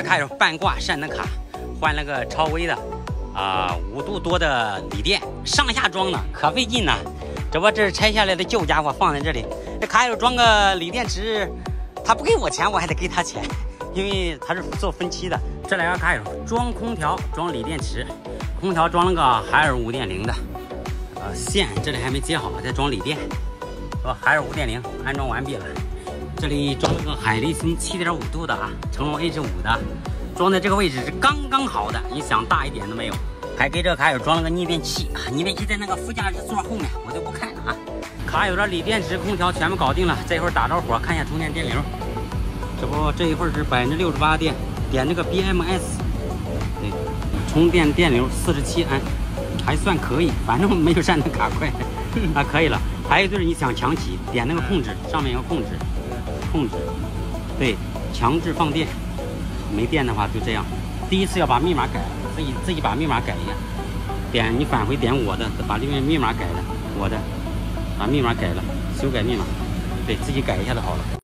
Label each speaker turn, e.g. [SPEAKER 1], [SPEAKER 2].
[SPEAKER 1] 开始半挂闪灯卡，换了个超微的5度多的锂电，上下装呢可费劲呢。这不，这是拆下来的旧家伙放在这里。这卡友装个锂电池，他不给我钱，我还得给他钱，因为他是做分期的。这两个卡友装空调，装锂电池，空调装了个海尔5.0的，线这里还没接好，再装锂电。海尔5.0安装完毕了。这里装了个海力森7.5度的成龙 H5的，装在这个位置是刚刚好的，你想大一点都没有。还给这卡友装了个逆变器，逆变器在那个副驾驶座后面，我就不看了卡友的锂电池、空调全部搞定了，这一会儿打着火看一下充电电流。这一会儿是68%电，点这个 BMS， 对，充电电流47安，还算可以，反正没有闪灯卡快可以了。还有就是你想强启，点那个控制，上面有控制，对，强制放电。没电的话就这样。第一次要把密码改了，自己把密码改一下。点你返回点我的，把里面密码改了，我的，把密码改了，修改密码，对自己改一下就好了。